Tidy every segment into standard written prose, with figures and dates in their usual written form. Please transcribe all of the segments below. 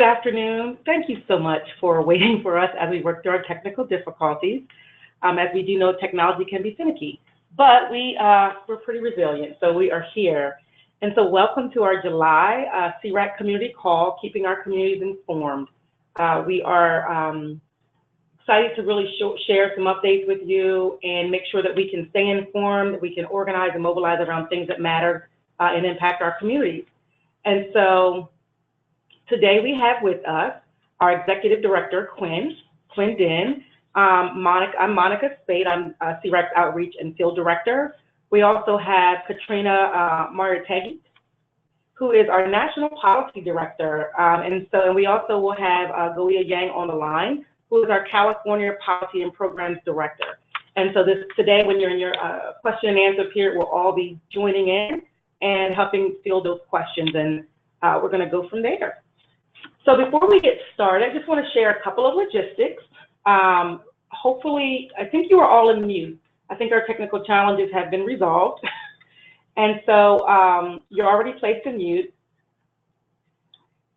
Good afternoon. Thank you so much for waiting for us as we work through our technical difficulties. As we do know, technology can be finicky, but we're pretty resilient, so we are here. And so welcome to our July SEARAC community call, keeping our communities informed. We are excited to really share some updates with you and make sure that we can stay informed, we can organize and mobilize around things that matter and impact our communities. And so today we have with us our Executive Director, Quinn Den. I'm Monica Spade. I'm SEARAC's Outreach and Field Director. We also have Katrina Mariategui, who is our National Policy Director. And we also will have Goia Yang on the line, who is our California Policy and Programs Director. And so today, when you're in your question and answer period, we'll all be joining in and helping field those questions, and we're going to go from there. So before we get started, I just want to share a couple of logistics. Hopefully, I think you are all in mute. I think our technical challenges have been resolved. And so you're already placed in mute.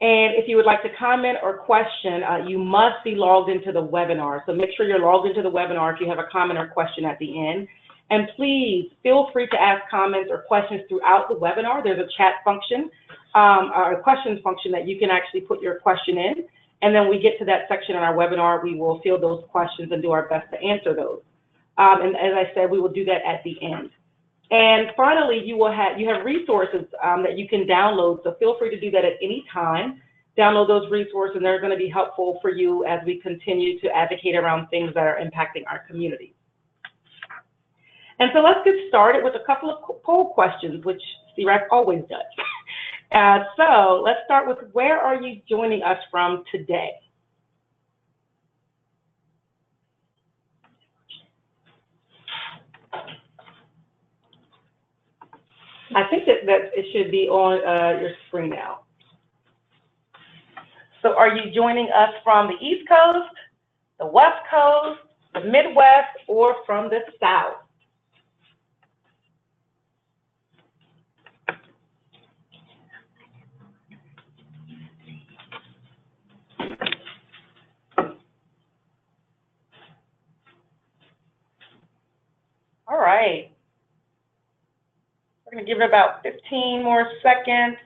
And if you would like to comment or question, you must be logged into the webinar. So make sure you're logged into the webinar if you have a comment or question at the end. And please feel free to ask comments or questions throughout the webinar. There's a chat function, or a questions function that you can actually put your question in. And then we get to that section in our webinar, we will field those questions and do our best to answer those. And as I said, we will do that at the end. And finally, you have resources that you can download, so feel free to do that at any time. Download those resources, and they're going to be helpful for you as we continue to advocate around things that are impacting our community. And so let's get started with a couple of poll questions, which SEARAC always does. So let's start with, where are you joining us from today? I think that it should be on your screen now. So are you joining us from the East Coast, the West Coast, the Midwest, or from the South? All right. We're going to give it about 15 more seconds.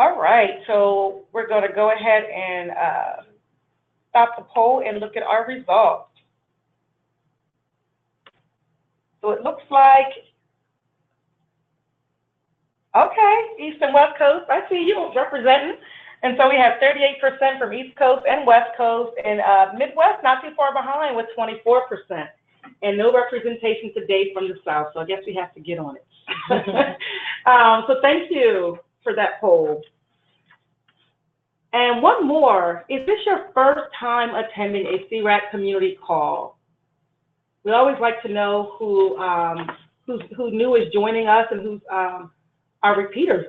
All right, so we're going to go ahead and stop the poll and look at our results. So it looks like, okay, East and West Coast, I see you representing. And so we have 38% from East Coast and West Coast, and Midwest not too far behind with 24%. And no representation today from the South, so I guess we have to get on it. So thank you for that poll. And one more, is this your first time attending a SEARAC community call? We always like to know who new is joining us and who's our repeaters,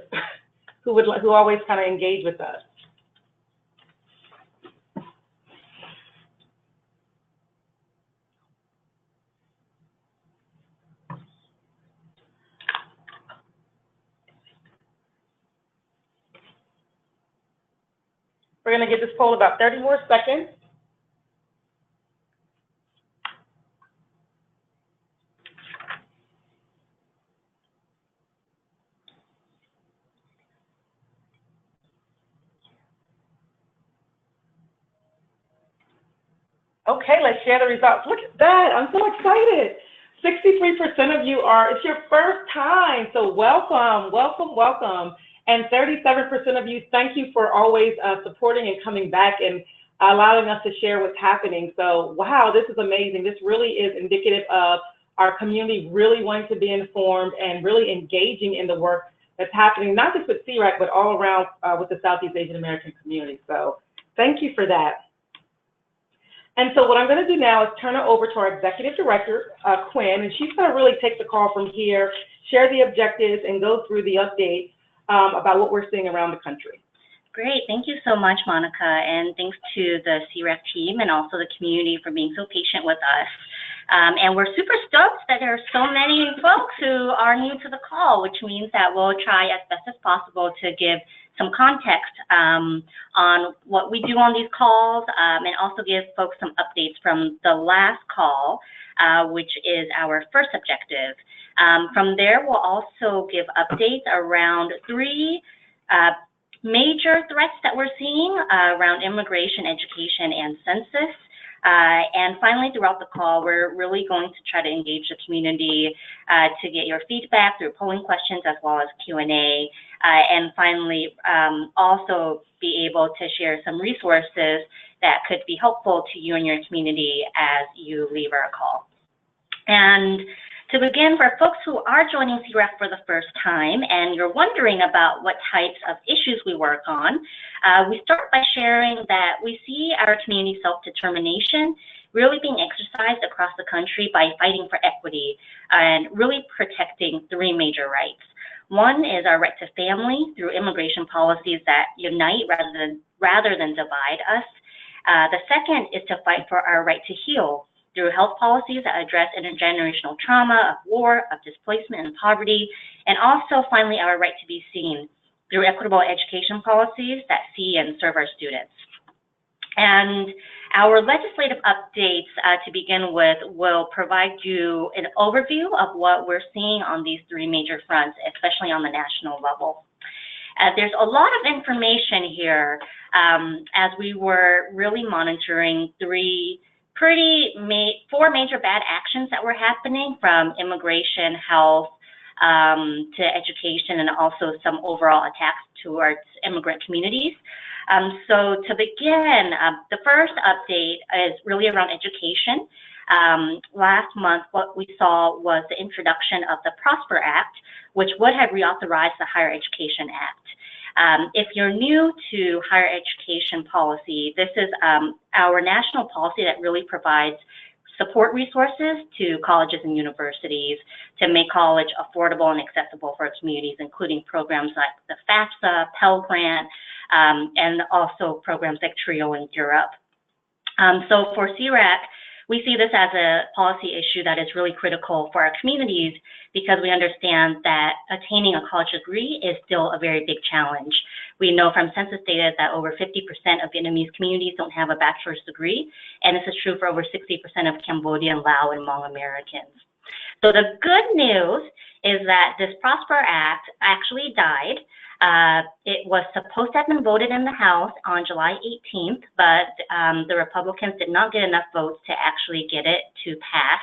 who always kind of engage with us. We're going to give this poll about 30 more seconds. Okay, let's share the results. Look at that, I'm so excited. 63% of you it's your first time, so welcome, welcome, welcome. And 37% of you, thank you for always supporting and coming back and allowing us to share what's happening. So, wow, this is amazing. This really is indicative of our community really wanting to be informed and really engaging in the work that's happening, not just with SEARAC, but all around with the Southeast Asian American community. So thank you for that. And so what I'm going to do now is turn it over to our Executive Director, Quinn, and she's going to really take the call from here, share the objectives, and go through the update about what we're seeing around the country. Great. Thank you so much, Monica, and thanks to the SEARAC team and also the community for being so patient with us. And we're super stoked that there are so many folks who are new to the call, which means that we'll try as best as possible to give some context on what we do on these calls, and also give folks some updates from the last call, which is our first objective. From there, we'll also give updates around three major threats that we're seeing around immigration, education, and census. And finally, throughout the call, we're really going to try to engage the community to get your feedback through polling questions as well as Q&A. And finally, also be able to share some resources that could be helpful to you and your community as you leave our call. And to begin, for folks who are joining SEARAC for the first time and you're wondering about what types of issues we work on, we start by sharing that we see our community self-determination really being exercised across the country by fighting for equity and really protecting three major rights. One is our right to family through immigration policies that unite rather than divide us. The second is to fight for our right to heal through health policies that address intergenerational trauma of war, of displacement and poverty, and also finally our right to be seen through equitable education policies that see and serve our students. And our legislative updates to begin with will provide you an overview of what we're seeing on these three major fronts, especially on the national level. There's a lot of information here as we were really monitoring four major bad actions that were happening, from immigration, health, to education, and also some overall attacks towards immigrant communities. So to begin, the first update is really around education. Last month, what we saw was the introduction of the PROSPER Act, which would have reauthorized the Higher Education Act. If you're new to higher education policy, this is our national policy that really provides support resources to colleges and universities to make college affordable and accessible for communities, including programs like the FAFSA, Pell Grant, and also programs like TRIO in Europe. So for SEARAC, we see this as a policy issue that is really critical for our communities because we understand that attaining a college degree is still a very big challenge. We know from census data that over 50% of Vietnamese communities don't have a bachelor's degree, and this is true for over 60% of Cambodian, Lao, and Hmong Americans. So the good news is that this PROSPER Act actually died. It was supposed to have been voted in the House on July 18th, but the Republicans did not get enough votes to actually get it to pass.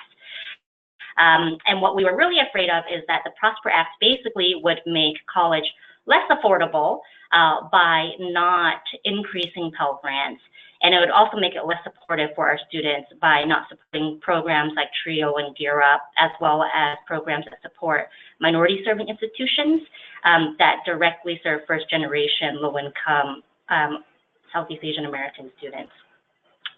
And what we were really afraid of is that the PROSPER Act basically would make college less affordable by not increasing Pell Grants. And it would also make it less supportive for our students by not supporting programs like TRIO in Europe, as well as programs that support minority-serving institutions that directly serve first-generation, low-income Southeast Asian American students.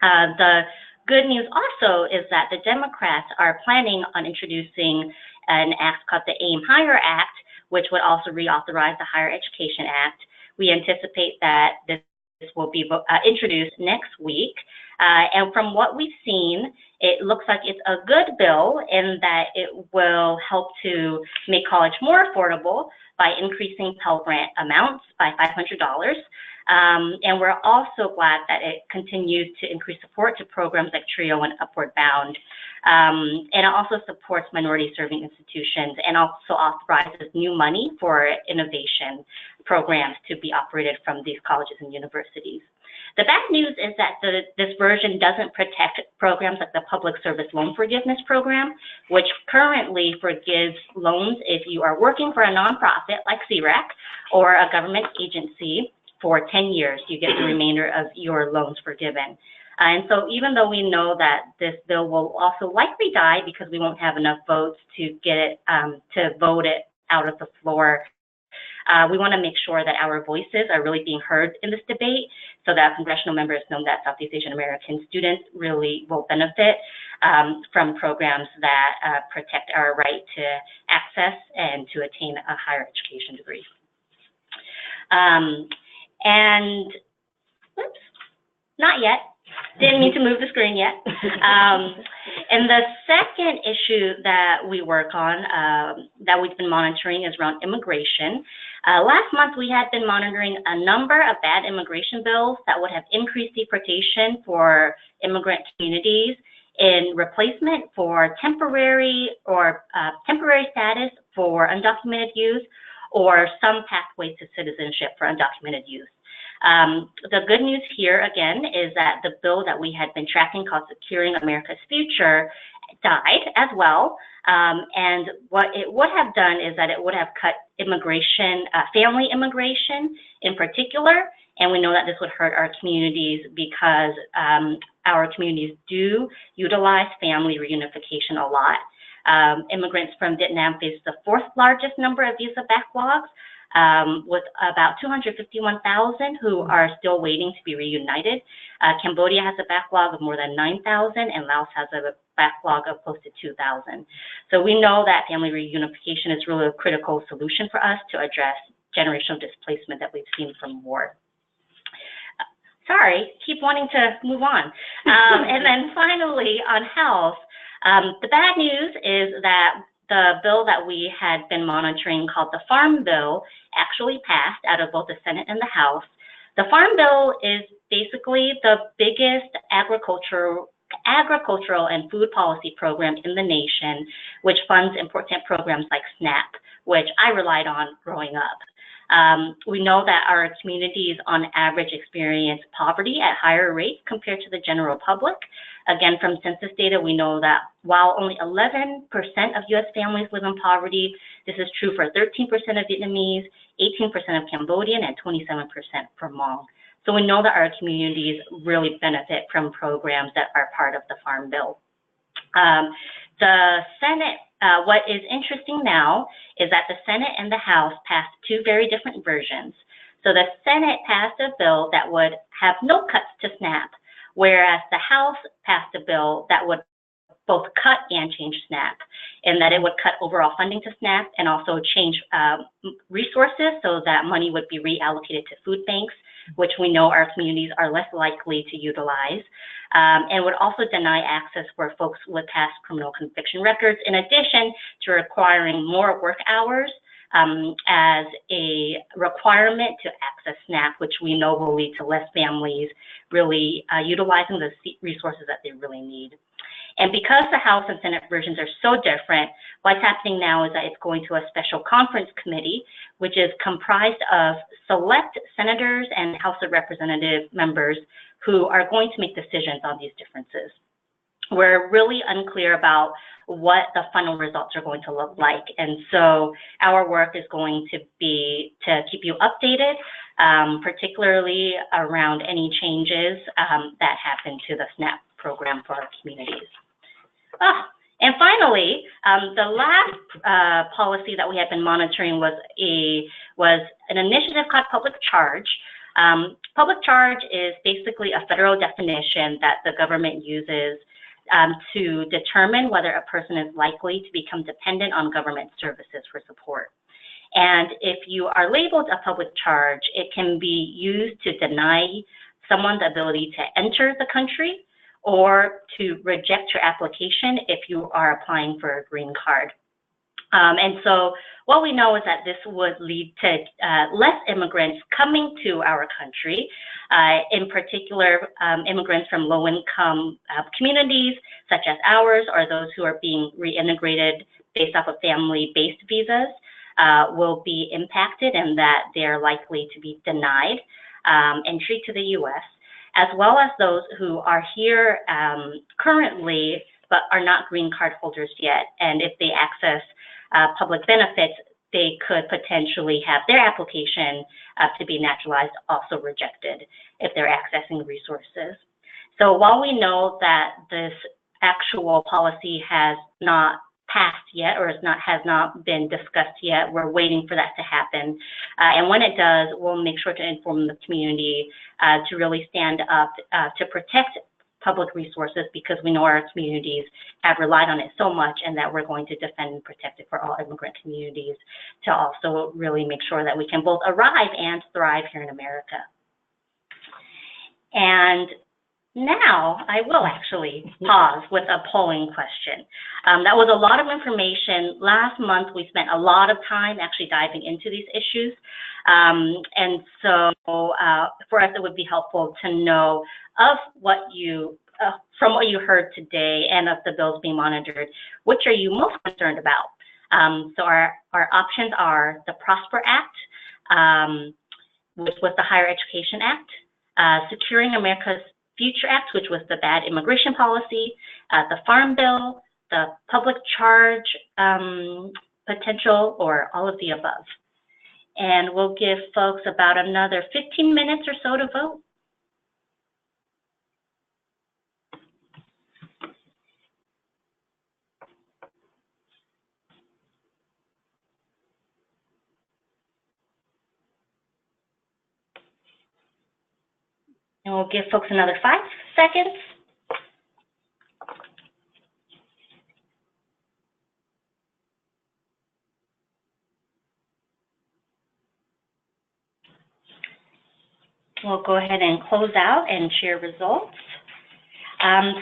The good news also is that the Democrats are planning on introducing an act called the AIM Higher Act, which would also reauthorize the Higher Education Act. We anticipate that this will be introduced next week. And from what we've seen, it looks like it's a good bill in that it will help to make college more affordable by increasing Pell Grant amounts by $500. And we're also glad that it continues to increase support to programs like TRIO and Upward Bound. And it also supports minority-serving institutions and also authorizes new money for innovation programs to be operated from these colleges and universities. The bad news is that this version doesn't protect programs like the Public Service Loan Forgiveness Program, which currently forgives loans if you are working for a nonprofit like SEARAC or a government agency for 10 years. You get the remainder of your loans forgiven. And so even though we know that this bill will also likely die because we won't have enough votes to get it, to vote it out of the floor We want to make sure that our voices are really being heard in this debate so that congressional members know that Southeast Asian American students really will benefit from programs that protect our right to access and to attain a higher education degree. And, oops, not yet. Didn't mean to move the screen yet. And the second issue that we work on, that we've been monitoring, is around immigration. Last month, we had been monitoring a number of bad immigration bills that would have increased deportation for immigrant communities in replacement for temporary status for undocumented youth, or some pathway to citizenship for undocumented youth. The good news here, again, is that the bill that we had been tracking called Securing America's Future died as well. And what it would have done is that it would have cut immigration, family immigration in particular, and we know that this would hurt our communities because our communities do utilize family reunification a lot. Immigrants from Vietnam face the fourth largest number of visa backlogs, with about 251,000 who are still waiting to be reunited. Cambodia has a backlog of more than 9,000, and Laos has a backlog of close to 2,000. So we know that family reunification is really a critical solution for us to address generational displacement that we've seen from war. Sorry, keep wanting to move on. And then finally, on health, the bad news is that the bill that we had been monitoring, called the Farm Bill, actually passed out of both the Senate and the House. The Farm Bill is basically the biggest agricultural and food policy program in the nation, which funds important programs like SNAP, which I relied on growing up. We know that our communities on average experience poverty at higher rates compared to the general public. Again, from census data, we know that while only 11% of U.S. families live in poverty, this is true for 13% of Vietnamese, 18% of Cambodian, and 27% for Hmong. So we know that our communities really benefit from programs that are part of the Farm Bill. The Senate, what is interesting now is that the Senate and the House passed two very different versions. So the Senate passed a bill that would have no cuts to SNAP, whereas the House passed a bill that would both cut and change SNAP, in that it would cut overall funding to SNAP and also change resources so that money would be reallocated to food banks, which we know our communities are less likely to utilize, and would also deny access for folks with past criminal conviction records, in addition to requiring more work hours as a requirement to access SNAP, which we know will lead to less families really utilizing the resources that they really need. And because the House and Senate versions are so different, what's happening now is that it's going to a special conference committee, which is comprised of select senators and House of Representative members who are going to make decisions on these differences. We're really unclear about what the final results are going to look like. And so our work is going to be to keep you updated, particularly around any changes that happen to the SNAP program for our communities. And finally, the last policy that we had been monitoring was an initiative called public charge. Public charge is basically a federal definition that the government uses to determine whether a person is likely to become dependent on government services for support. And if you are labeled a public charge, it can be used to deny someone the ability to enter the country or to reject your application if you are applying for a green card. And so what we know is that this would lead to less immigrants coming to our country, in particular immigrants from low-income communities such as ours, or those who are being reintegrated based off of family-based visas will be impacted, and that they're likely to be denied entry to the U.S., as well as those who are here currently but are not green card holders yet. And if they access public benefits, they could potentially have their application to be naturalized also rejected if they're accessing resources. So while we know that this actual policy has not passed yet, or has not been discussed yet. We're waiting for that to happen. And when it does, we'll make sure to inform the community to really stand up to protect public resources, because we know our communities have relied on it so much, and that we're going to defend and protect it for all immigrant communities, to also really make sure that we can both arrive and thrive here in America. And now I will actually pause with a polling question. That was a lot of information. Last month we spent a lot of time actually diving into these issues. And so for us it would be helpful to know of what you, from what you heard today and of the bills being monitored, which are you most concerned about? So our options are the PROSPER Act, which was the Higher Education Act, Securing America's Future Act, which was the bad immigration policy, the Farm Bill, the public charge potential, or all of the above. And we'll give folks about another 15 minutes or so to vote. And we'll give folks another 5 seconds. We'll go ahead and close out and share results.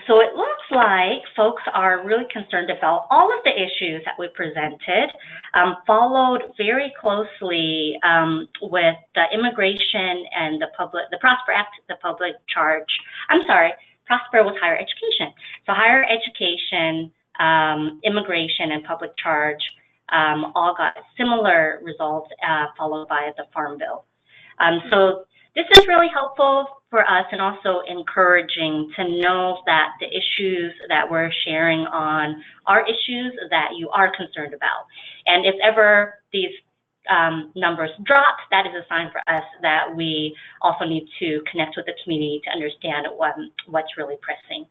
So it looks like folks are really concerned about all of the issues that we presented, followed very closely with the immigration and the PROSPER Act, the public charge. I'm sorry, PROSPER was higher education. So higher education, immigration, and public charge all got similar results, followed by the Farm Bill. So this is really helpful for us, and also encouraging to know that the issues that we're sharing on are issues that you are concerned about. And if ever these numbers drop, that is a sign for us that we also need to connect with the community to understand what's really pressing.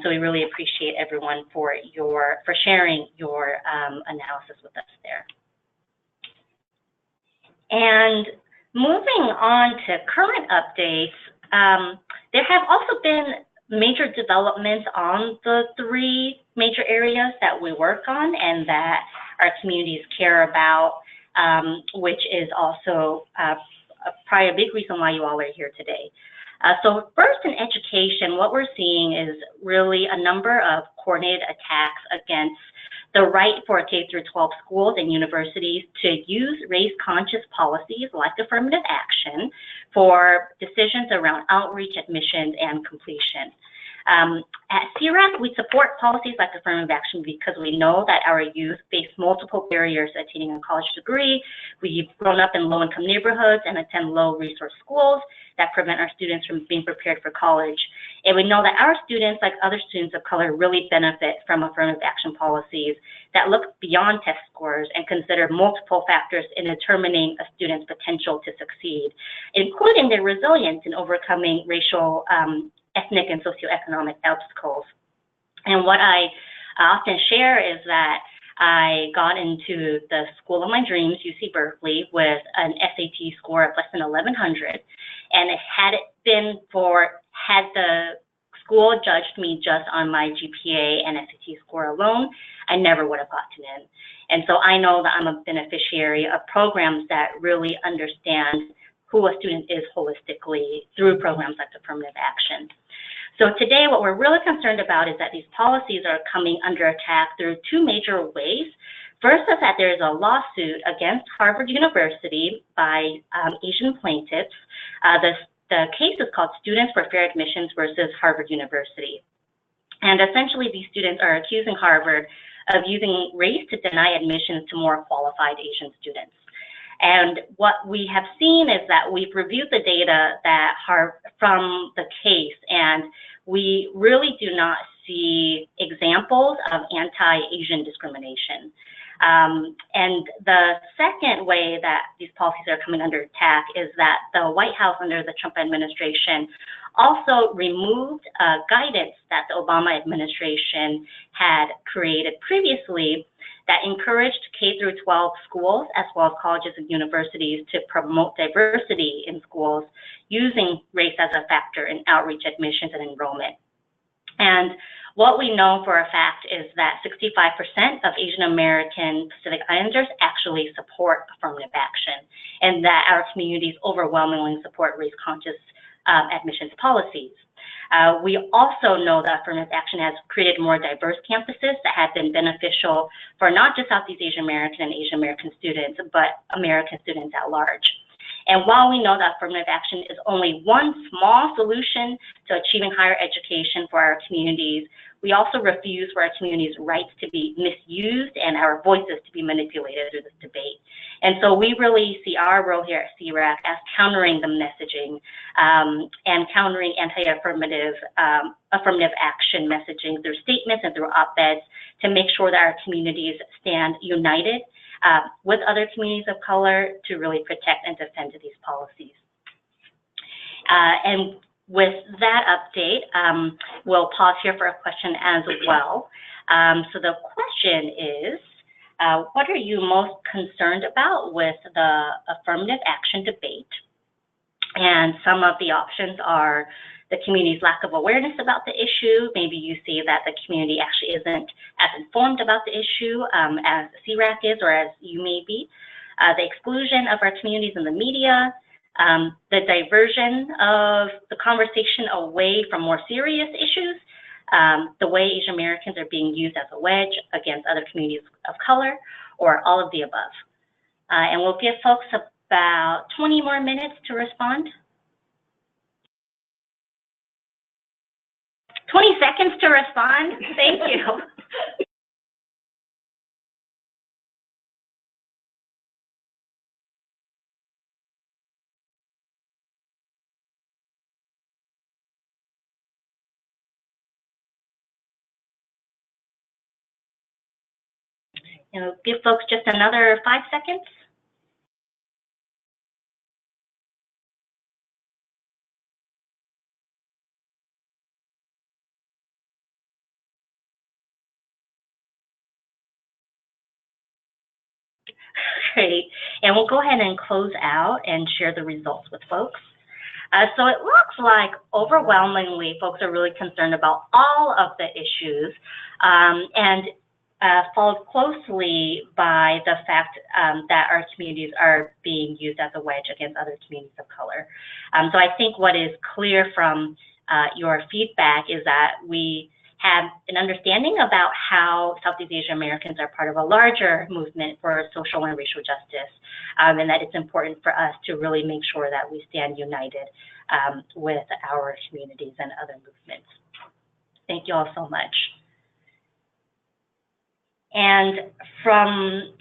So we really appreciate everyone for sharing your analysis with us there. And moving on to current updates, there have also been major developments on the 3 major areas that we work on and that our communities care about, which is also probably a big reason why you all are here today. So first, in education, what we're seeing is really a number of coordinated attacks against the right for K-12 schools and universities to use race-conscious policies like affirmative action for decisions around outreach, admissions, and completion. At SEARAC, we support policies like affirmative action because we know that our youth face multiple barriers to attaining a college degree. We've grown up in low-income neighborhoods and attend low-resource schools that prevent our students from being prepared for college. And we know that our students, like other students of color, really benefit from affirmative action policies that look beyond test scores and consider multiple factors in determining a student's potential to succeed, including their resilience in overcoming racial, ethnic, and socioeconomic obstacles. And what I often share is that I got into the school of my dreams, UC Berkeley, with an SAT score of less than 1100. And had the school judged me just on my GPA and SAT score alone, I never would have gotten in. And so I know that I'm a beneficiary of programs that really understand who a student is holistically through programs like affirmative action. So today, what we're really concerned about is that these policies are coming under attack through 2 major ways. First is that there is a lawsuit against Harvard University by Asian plaintiffs. The case is called Students for Fair Admissions versus Harvard University. And essentially, these students are accusing Harvard of using race to deny admissions to more qualified Asian students. And what we have seen is that we've reviewed the data that from the case, and we really do not see examples of anti-Asian discrimination. And the second way that these policies are coming under attack is that the White House under the Trump administration also removed guidance that the Obama administration had created previously that encouraged K through 12 schools as well as colleges and universities to promote diversity in schools using race as a factor in outreach, admissions, and enrollment. And what we know for a fact is that 65% of Asian American Pacific Islanders actually support affirmative action, and that our communities overwhelmingly support race-conscious admissions policies. We also know that affirmative action has created more diverse campuses that have been beneficial for not just Southeast Asian American and Asian American students, but American students at large. And while we know that affirmative action is only one small solution to achieving higher education for our communities, we also refuse for our communities' rights to be misused and our voices to be manipulated through this debate. And so we really see our role here at SEARAC as countering the messaging and countering anti-affirmative affirmative action messaging through statements and through op-eds to make sure that our communities stand united with other communities of color to really protect and defend these policies. And with that update, we'll pause here for a question as well. So the question is, what are you most concerned about with the affirmative action debate? And some of the options are the community's lack of awareness about the issue. Maybe you see that the community actually isn't as informed about the issue as SEARAC is or as you may be. The exclusion of our communities in the media, the diversion of the conversation away from more serious issues, the way Asian Americans are being used as a wedge against other communities of color, or all of the above. And we'll give folks about 20 more minutes to respond. 20 seconds to respond. Thank you. You know, give folks just another 5 seconds. Great, and we'll go ahead and close out and share the results with folks. So it looks like overwhelmingly folks are really concerned about all of the issues and followed closely by the fact that our communities are being used as a wedge against other communities of color. So I think what is clear from your feedback is that we have an understanding about how Southeast Asian Americans are part of a larger movement for social and racial justice, and that it's important for us to really make sure that we stand united with our communities and other movements. Thank you all so much. And from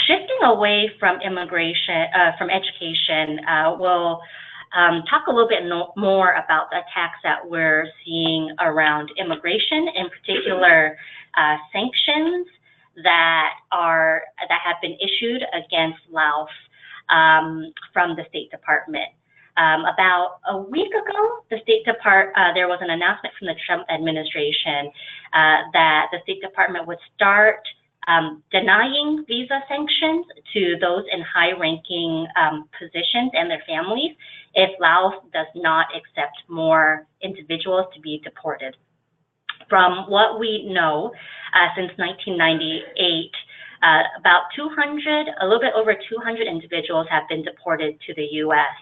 shifting away from immigration, from education, we'll talk a little bit more about the attacks that we're seeing around immigration, in particular sanctions that have been issued against Laos from the State Department. About a week ago, there was an announcement from the Trump administration that the State Department would start denying visa sanctions to those in high-ranking positions and their families if Laos does not accept more individuals to be deported. From what we know, since 1998, about 200, a little bit over 200 individuals have been deported to the U.S.,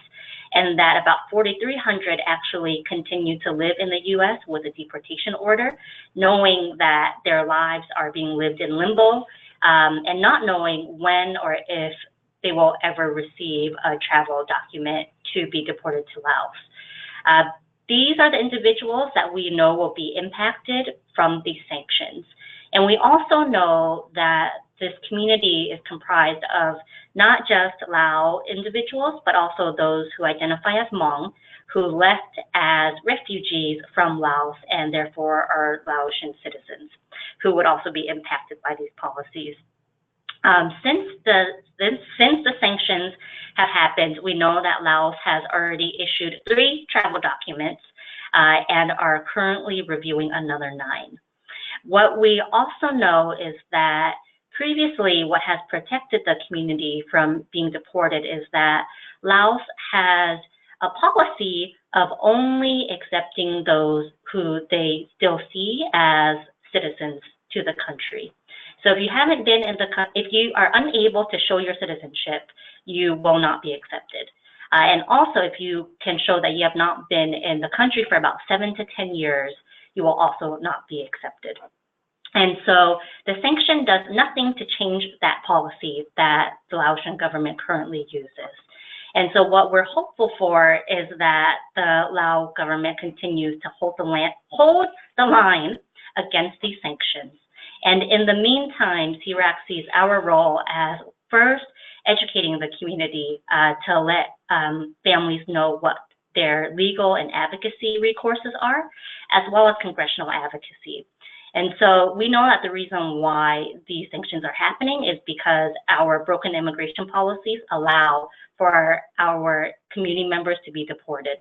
and that about 4,300 actually continue to live in the U.S. with a deportation order, knowing that their lives are being lived in limbo and not knowing when or if they will ever receive a travel document to be deported to Laos. These are the individuals that we know will be impacted from these sanctions. And we also know that this community is comprised of not just Lao individuals, but also those who identify as Hmong, who left as refugees from Laos and therefore are Laotian citizens, who would also be impacted by these policies. Since the sanctions have happened, we know that Laos has already issued 3 travel documents and are currently reviewing another 9. What we also know is that previously what has protected the community from being deported is that Laos has a policy of only accepting those who they still see as citizens to the country. So if you haven't been in if you are unable to show your citizenship, you will not be accepted. And also, if you can show that you have not been in the country for about 7 to 10 years, you will also not be accepted. And so the sanction does nothing to change that policy that the Laotian government currently uses. And so what we're hopeful for is that the Lao government continues to hold the line against these sanctions. And in the meantime, SEARAC sees our role as first educating the community to let families know what their legal and advocacy recourses are, as well as congressional advocacy. And so we know that the reason why these sanctions are happening is because our broken immigration policies allow for our community members to be deported.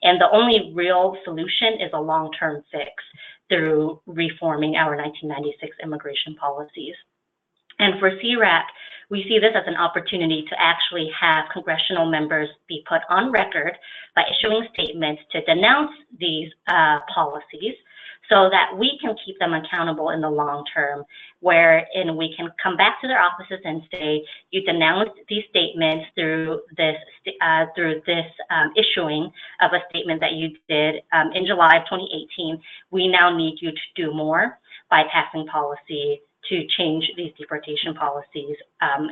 And the only real solution is a long-term fix through reforming our 1996 immigration policies. And for SEARAC, we see this as an opportunity to actually have congressional members be put on record by issuing statements to denounce these policies so that we can keep them accountable in the long term, wherein we can come back to their offices and say, you denounced these statements through this issuing of a statement that you did in July of 2018. We now need you to do more by passing policy to change these deportation policies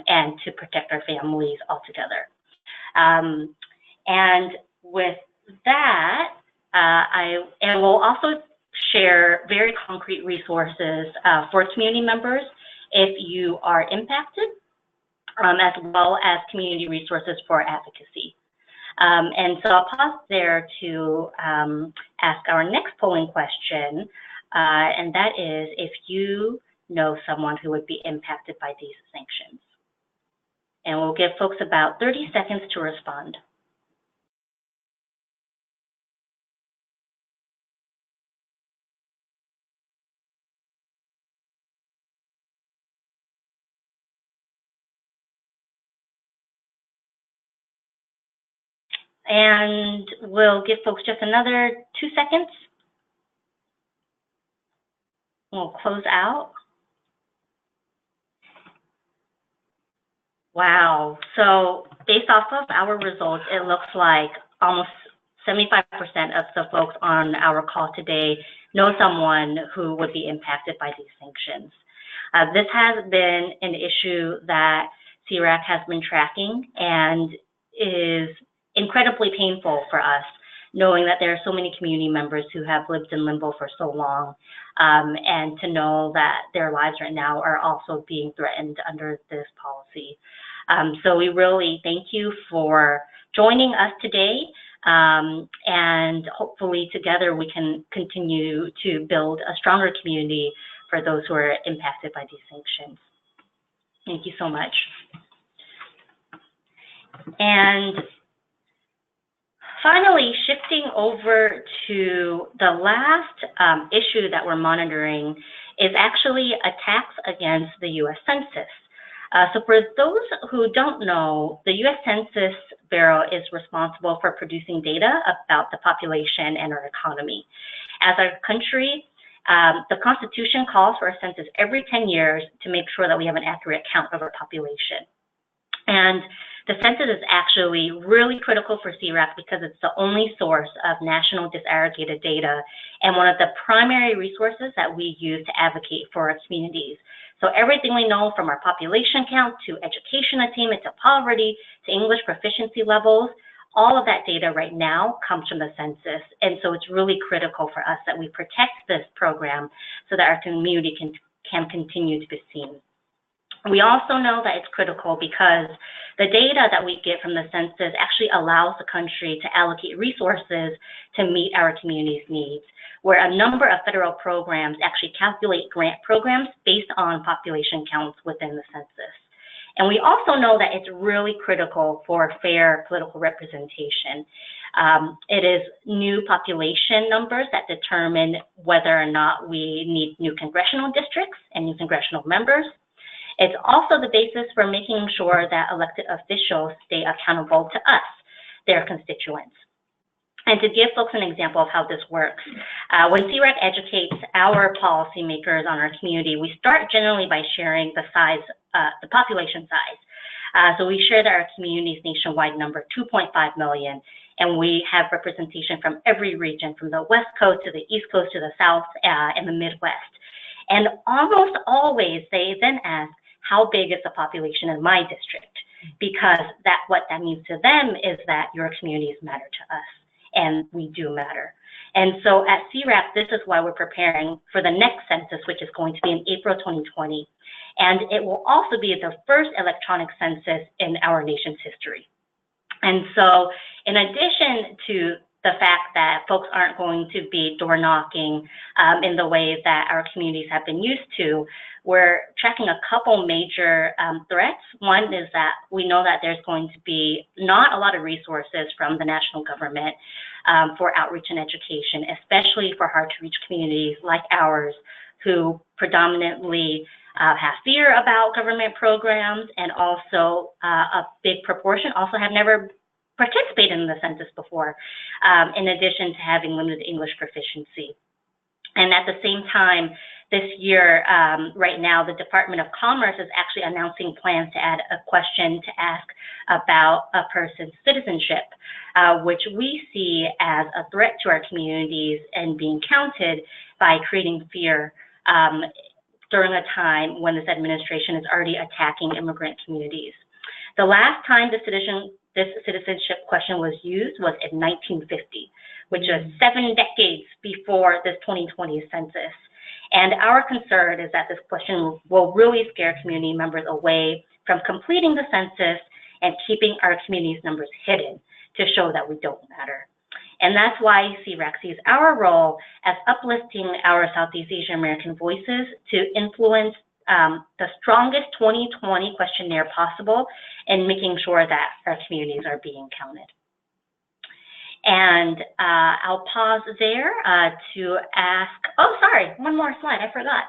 and to protect our families altogether. And with that, and we'll also share very concrete resources for community members if you are impacted, as well as community resources for advocacy. And so I'll pause there to ask our next polling question, and that is if you know someone who would be impacted by these sanctions. And we'll give folks about 30 seconds to respond. And we'll give folks just another 2 seconds. We'll close out. Wow, so based off of our results, it looks like almost 75% of the folks on our call today know someone who would be impacted by these sanctions. This has been an issue that SEARAC has been tracking and is incredibly painful for us, knowing that there are so many community members who have lived in limbo for so long, and to know that their lives right now are also being threatened under this policy. So we really thank you for joining us today, and hopefully together we can continue to build a stronger community for those who are impacted by these sanctions. Thank you so much. And finally, shifting over to the last issue that we're monitoring is actually attacks against the US Census. So for those who don't know, the US Census Bureau is responsible for producing data about the population and our economy. As a country, the Constitution calls for a census every 10 years to make sure that we have an accurate count of our population. And the census is actually really critical for SEARAC because it's the only source of national disaggregated data and one of the primary resources that we use to advocate for our communities. So everything we know from our population count to education attainment to poverty to English proficiency levels, all of that data right now comes from the census. And so it's really critical for us that we protect this program so that our community can continue to be seen. We also know that it's critical because The data that we get from the census actually allows the country to allocate resources to meet our community's needs, where a number of federal programs actually calculate grant programs based on population counts within the census. And we also know that it's really critical for fair political representation. It is new population numbers that determine whether or not we need new congressional districts and new congressional members. It's also the basis for making sure that elected officials stay accountable to us, their constituents. And to give folks an example of how this works, when SEARAC educates our policymakers on our community, we start generally by sharing the size, the population size. So we share that our community's nationwide number, 2.5 million, and we have representation from every region, from the West Coast to the East Coast to the South and the Midwest. And almost always they then ask, how big is the population in my district? Because what that means to them is that your communities matter to us. And we do matter. And so at SEARAC, this is why we're preparing for the next census, which is going to be in April 2020. And it will also be the first electronic census in our nation's history. And so in addition to the fact that folks aren't going to be door knocking in the way that our communities have been used to, we're tracking a couple major threats. One is that we know that there's going to be not a lot of resources from the national government for outreach and education, especially for hard-to-reach communities like ours who predominantly have fear about government programs, and also a big proportion also have never participated in the census before, in addition to having limited English proficiency. And at the same time, this year, right now, the Department of Commerce is actually announcing plans to add a question to ask about a person's citizenship, which we see as a threat to our communities and being counted by creating fear during a time when this administration is already attacking immigrant communities. The last time this citizenship question was used was in 1950, which was 7 decades before this 2020 census. And our concern is that this question will really scare community members away from completing the census and keeping our community's numbers hidden to show that we don't matter. And that's why SEARAC sees our role as uplifting our Southeast Asian American voices to influence the strongest 2020 questionnaire possible and making sure that our communities are being counted. And I'll pause there to ask, oh, sorry, one more slide, I forgot.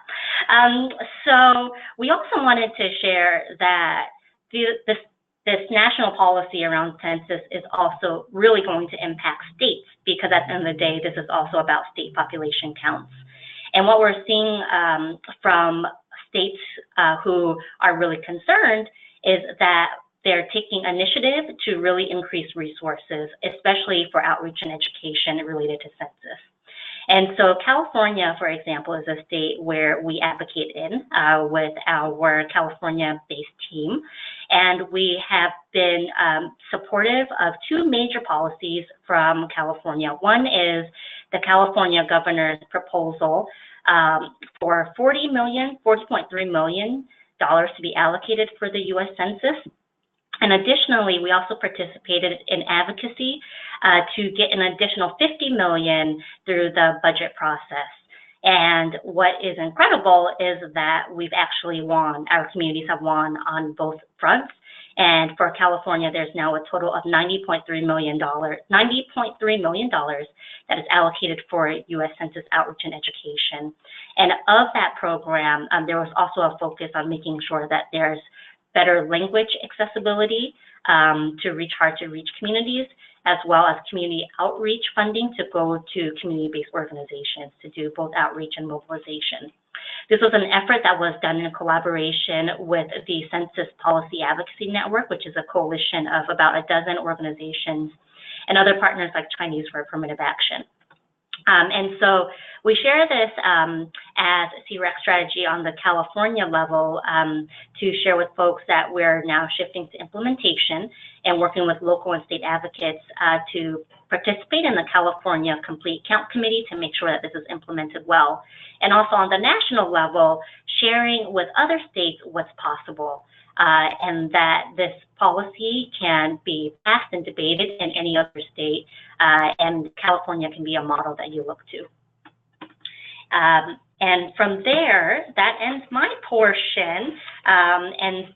So we also wanted to share that this national policy around census is also really going to impact states, because at the end of the day, this is also about state population counts. And what we're seeing from states who are really concerned is that they're taking initiative to really increase resources, especially for outreach and education related to census. And so California, for example, is a state where we advocate in with our California-based team. And we have been supportive of 2 major policies from California. One is the California governor's proposal for $40.3 million to be allocated for the U.S. Census. And additionally, we also participated in Advocacy to get an additional $50 million through the budget process. And what is incredible is that we've actually won, our communities have won on both fronts. And for California, there's now a total of $90.3 million that is allocated for U.S. Census outreach and education. And of that program, there was also a focus on making sure that there's better language accessibility to reach hard-to-reach communities, as well as community outreach funding to go to community-based organizations to do both outreach and mobilization. This was an effort that was done in collaboration with the Census Policy Advocacy Network, which is a coalition of about a dozen organizations, and other partners like Chinese for Affirmative Action. And so we share this as a SEARAC strategy on the California level to share with folks that we're now shifting to implementation and working with local and state advocates to participate in the California Complete Count Committee to make sure that this is implemented well. And also on the national level, sharing with other states what's possible. and that this policy can be passed and debated in any other state, and California can be a model that you look to. And from there, that ends my portion. And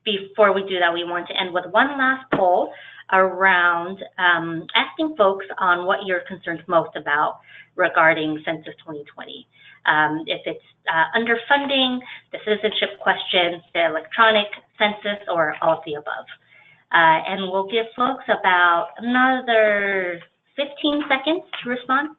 before we do that, we want to end with one last poll around asking folks on what you're concerned most about regarding Census 2020. If it's underfunding, the citizenship question, the electronic census, or all of the above. And we'll give folks about another 15 seconds to respond.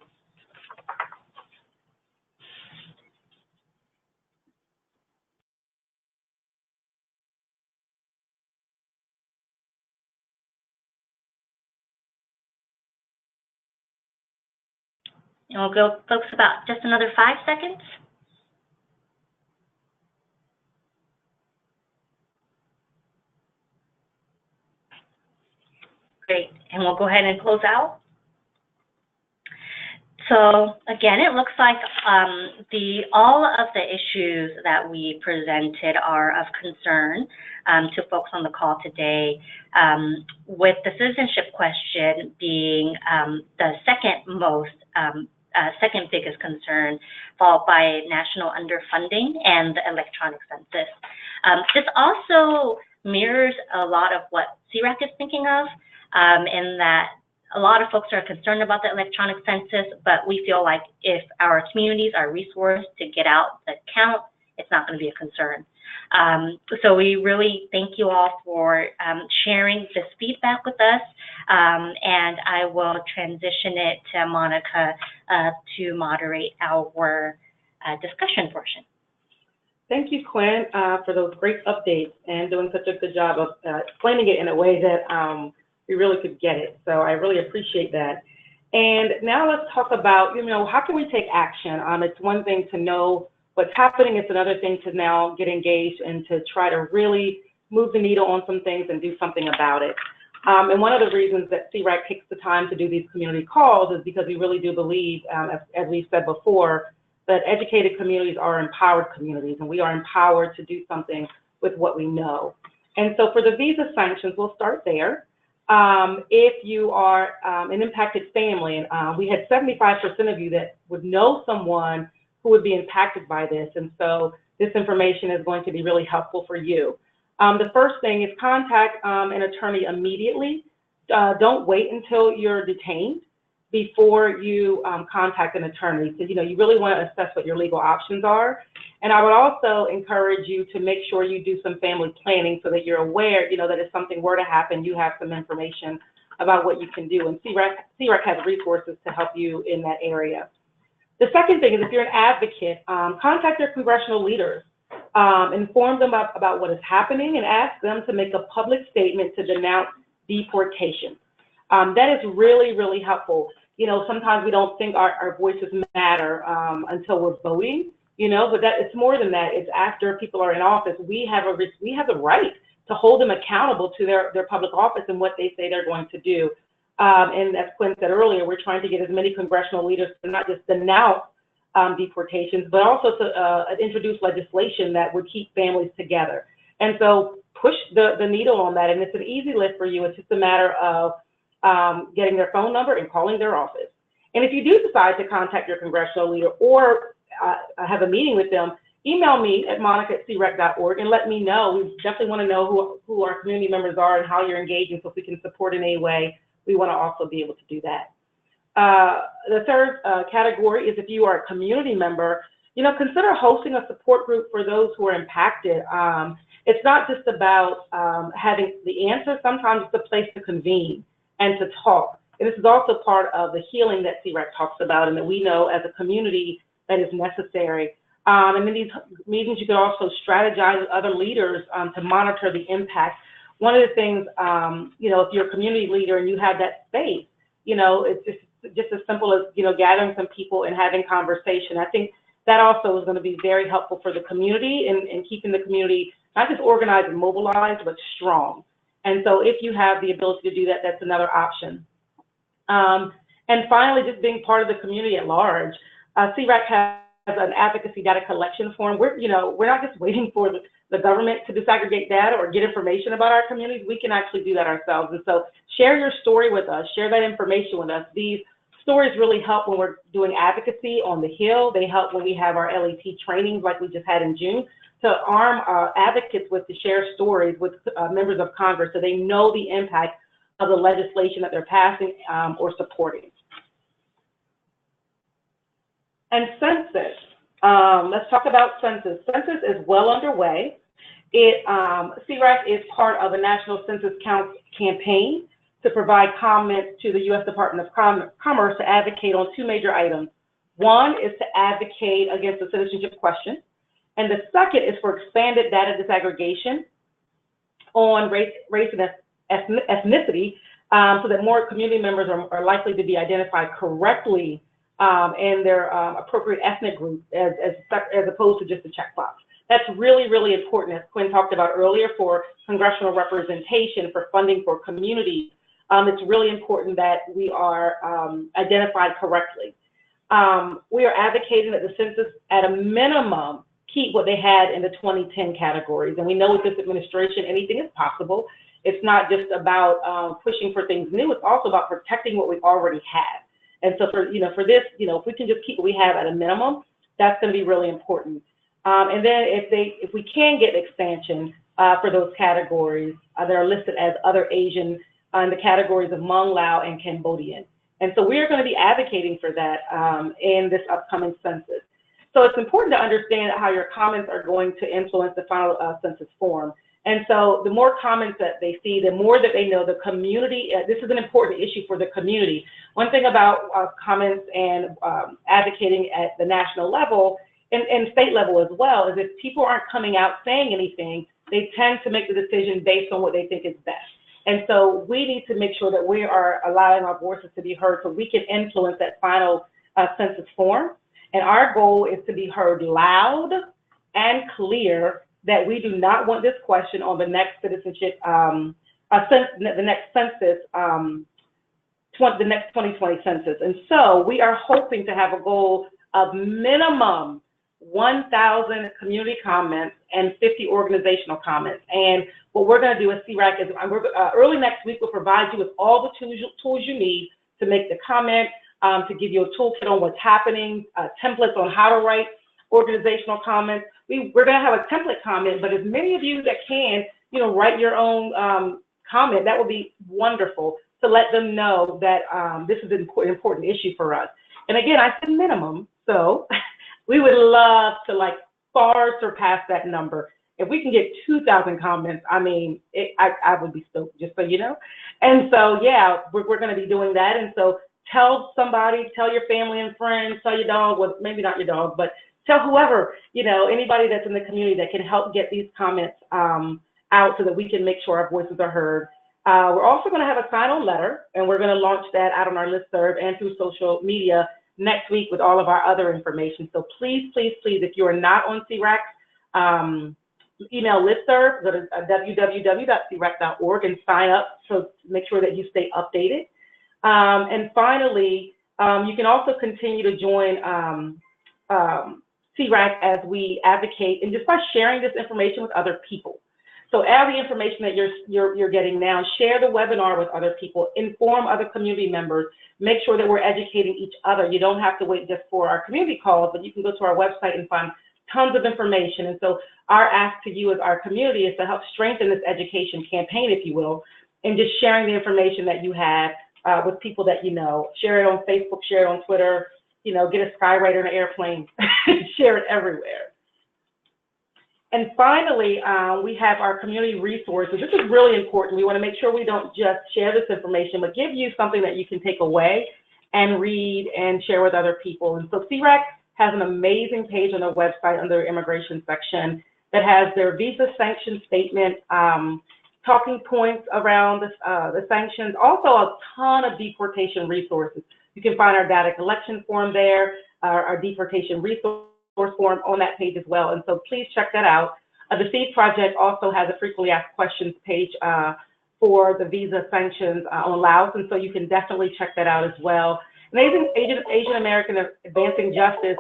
And we'll go, folks, about just another 5 seconds. Great, and we'll go ahead and close out. So again, it looks like all of the issues that we presented are of concern to folks on the call today, with the citizenship question being the second biggest concern, followed by national underfunding and the electronic census. This also mirrors a lot of what SEARAC is thinking of, in that a lot of folks are concerned about the electronic census, but we feel like if our communities are resourced to get out the count, it's not going to be a concern. So we really thank you all for sharing this feedback with us, and I will transition it to Monica to moderate our discussion portion. Thank you, Quinn, for those great updates and doing such a good job of explaining it in a way that we really could get it. So I really appreciate that. And now let's talk about, how can we take action? It's one thing to know what's happening. It's another thing to now get engaged and to try to really move the needle on some things and do something about it. And one of the reasons that SEARAC takes the time to do these community calls is because we really do believe, as we've said before, that educated communities are empowered communities, and we are empowered to do something with what we know. And so for the visa sanctions, we'll start there. If you are an impacted family, and we had 75% of you that would know someone who would be impacted by this, and so this information is going to be really helpful for you. The first thing is contact an attorney immediately. Don't wait until you're detained before you contact an attorney, because you really want to assess what your legal options are. And I would also encourage you to make sure you do some family planning so that you're aware, that if something were to happen, you have some information about what you can do. And SEARAC has resources to help you in that area. The second thing is, if you're an advocate, contact your congressional leaders, inform them about what is happening, and ask them to make a public statement to denounce deportation. That is really, really helpful. Sometimes we don't think our voices matter until we're voting, but it's more than that. It's after people are in office. We have the right to hold them accountable to their public office and what they say they're going to do. And as Quinn said earlier, we're trying to get as many congressional leaders to not just denounce deportations, but also to introduce legislation that would keep families together. And so push the needle on that. And it's an easy lift for you. It's just a matter of getting their phone number and calling their office. And if you do decide to contact your congressional leader or have a meeting with them, email me at monica@searac.org and let me know. We definitely want to know who our community members are and how you're engaging, so if we can support in any way, we want to also be able to do that. The third category is, if you are a community member, consider hosting a support group for those who are impacted. It's not just about having the answer. Sometimes it's a place to convene and to talk. And this is also part of the healing that SEARAC talks about and that we know as a community that is necessary. And in these meetings, you can also strategize with other leaders to monitor the impact. One of the things, if you're a community leader and you have that space, it's just as simple as, gathering some people and having conversation. I think that also is going to be very helpful for the community and keeping the community not just organized and mobilized, but strong. And so if you have the ability to do that, that's another option. And finally, just being part of the community at large. SEARAC an advocacy data collection form. We're not just waiting for the government to disaggregate data or get information about our communities. We can actually do that ourselves. And so share your story with us, share that information with us. These stories really help when we're doing advocacy on the Hill. They help when we have our LET trainings like we just had in June, to arm advocates with to share stories with members of Congress so they know the impact of the legislation that they're passing or supporting. And census. Let's talk about census. Census is well underway. SEARAC is part of a National Census Count campaign to provide comments to the U.S. Department of Commerce to advocate on two major items. One is to advocate against the citizenship question, and the second is for expanded data disaggregation on race and ethnicity, so that more community members are likely to be identified correctly in their appropriate ethnic group as opposed to just a checkbox. That's really, really important, as Quinn talked about earlier, for congressional representation, for funding for communities. It's really important that we are identified correctly. We are advocating that the census, at a minimum, keep what they had in the 2010 categories. And we know with this administration, anything is possible. It's not just about pushing for things new, it's also about protecting what we already have. And so for this, if we can just keep what we have at a minimum, that's going to be really important. And then if we can get expansion for those categories that are listed as other Asian in the categories of Hmong, Lao, and Cambodian. And so we are going to be advocating for that in this upcoming census. So it's important to understand how your comments are going to influence the final census form. And so the more comments that they see, the more that they know the community, this is an important issue for the community. One thing about comments and advocating at the national level and state level as well is if people aren't coming out saying anything, they tend to make the decision based on what they think is best. And so we need to make sure that we are allowing our voices to be heard so we can influence that final census form. And our goal is to be heard loud and clear that we do not want this question on the next citizenship, the next census, the next 2020 census. And so we are hoping to have a goal of minimum 1,000 community comments and 50 organizational comments. And what we're going to do at SEARAC is early next week, we'll provide you with all the tools you need to make the comment, to give you a toolkit on what's happening, templates on how to write organizational comments. We're going to have a template comment, but as many of you that can, write your own comment, that would be wonderful to let them know that this is an important issue for us. And again, I said minimum, so we would love to far surpass that number. If we can get 2,000 comments, I mean, I would be stoked, just so you know. And so, yeah, we're going to be doing that. And so tell somebody, tell your family and friends, tell your dog, well, maybe not your dog, but tell whoever, anybody that's in the community that can help get these comments out so that we can make sure our voices are heard. We're also going to have a sign-on letter, and we're going to launch that out on our listserv and through social media next week with all of our other information. So please, please, please, if you are not on SEARAC, email listserv, go to www.searac.org and sign up, so make sure that you stay updated. And finally, you can also continue to join SEARAC as we advocate, and just by sharing this information with other people. So all the information that you're getting now, share the webinar with other people, inform other community members, make sure that we're educating each other. You don't have to wait just for our community calls, but you can go to our website and find tons of information. And so our ask to you as our community is to help strengthen this education campaign, if you will, and just sharing the information that you have with people that you know. Share it on Facebook, share it on Twitter, get a skywriter in an airplane, share it everywhere. And finally, we have our community resources. This is really important. We want to make sure we don't just share this information, but give you something that you can take away and read and share with other people. And so SEARAC has an amazing page on their website under the immigration section that has their visa sanction statement, talking points around the sanctions, also a ton of deportation resources. You can find our data collection form there, our deportation resource form on that page as well. And so please check that out. The SEED project also has a frequently asked questions page for the visa sanctions on Laos. And so you can definitely check that out as well. And Asian American Advancing Justice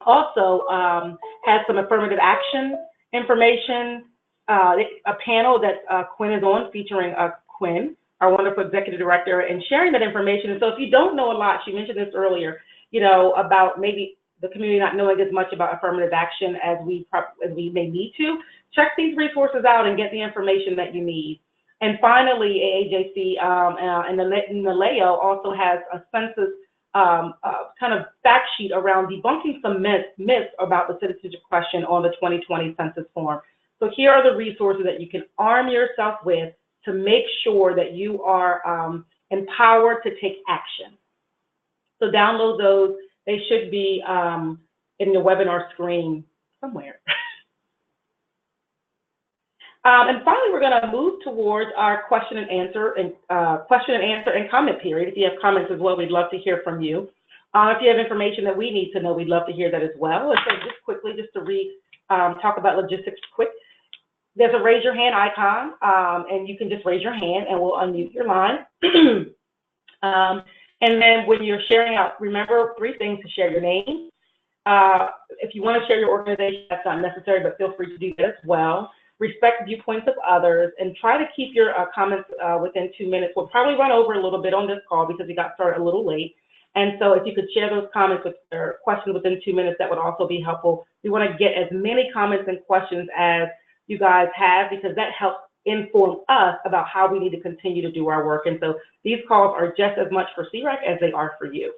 also has some affirmative action information, a panel that Quinn is on featuring Quinn, our wonderful executive director, and sharing that information. And so if you don't know a lot, she mentioned this earlier, you know, about maybe the community not knowing as much about affirmative action as we may need to, check these resources out and get the information that you need. And finally, AAJC and the LAO also has a census kind of fact sheet around debunking some myths about the citizenship question on the 2020 census form. So here are the resources that you can arm yourself with to make sure that you are empowered to take action. So download those. They should be in the webinar screen somewhere. And finally, we're going to move towards our question and answer and comment period. If you have comments as well, we'd love to hear from you. If you have information that we need to know, we'd love to hear that as well. And so just quickly, just to talk about logistics quick, there's a raise your hand icon, and you can just raise your hand and we'll unmute your line. And then when you're sharing out, remember 3 things to share: your name. If you want to share your organization, that's not necessary, but feel free to do that as well. Respect viewpoints of others, and try to keep your comments within 2 minutes. We'll probably run over a little bit on this call because we got started a little late. And so if you could share those comments or questions within 2 minutes, that would also be helpful. We want to get as many comments and questions as you guys have, because that helps inform us about how we need to continue to do our work. And so these calls are just as much for SEARAC as they are for you.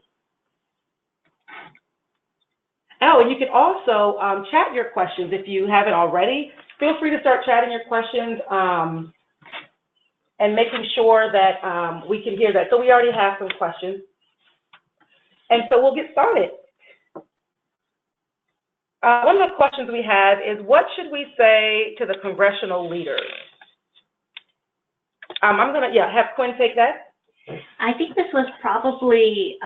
Oh, and you can also chat your questions if you haven't already. Feel free to start chatting your questions and making sure that we can hear that. So we already have some questions. And so we'll get started. One of the questions we have is, what should we say to the congressional leaders? I'm going to, have Quinn take that. I think this was probably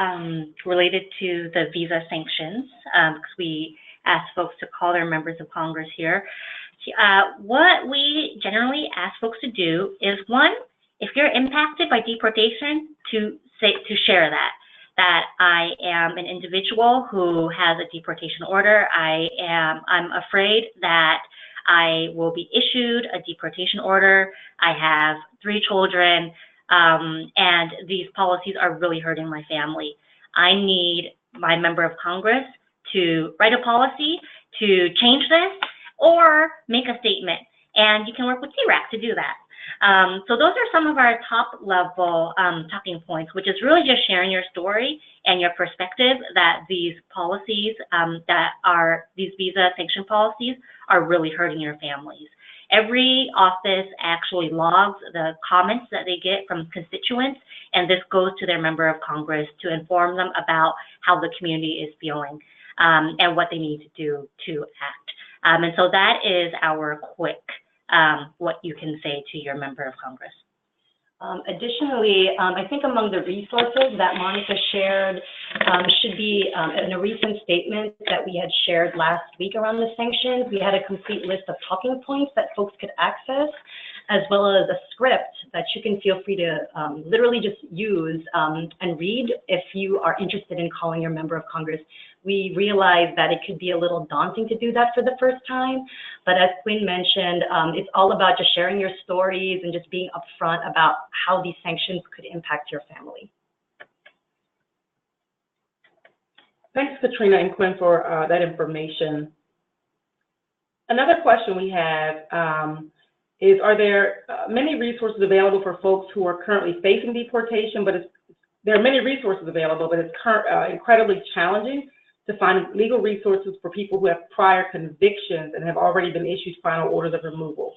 related to the visa sanctions, because we asked folks to call their members of Congress here. What we generally ask folks to do is, one, if you're impacted by deportation, to share that I am an individual who has a deportation order. I'm afraid that I will be issued a deportation order. I have 3 children, and these policies are really hurting my family. I need my member of Congress to write a policy to change this or make a statement, and you can work with SEARAC to do that. So those are some of our top level talking points, which is really just sharing your story and your perspective that these policies these visa sanction policies are really hurting your families. Every office actually logs the comments that they get from constituents, and this goes to their member of Congress to inform them about how the community is feeling and what they need to do to act. And so that is our quick what you can say to your member of Congress. Additionally, I think among the resources that Monica shared should be in a recent statement that we had shared last week around the sanctions. We had a complete list of talking points that folks could access, as well as a script that you can feel free to literally just use and read if you are interested in calling your member of Congress. We realize that it could be a little daunting to do that for the first time, but as Quinn mentioned, it's all about just sharing your stories and just being upfront about how these sanctions could impact your family. Thanks, Katrina and Quinn, for that information. Another question we have is, are there many resources available for folks who are currently facing deportation, there are many resources available, but it's incredibly challenging to find legal resources for people who have prior convictions and have already been issued final orders of removal.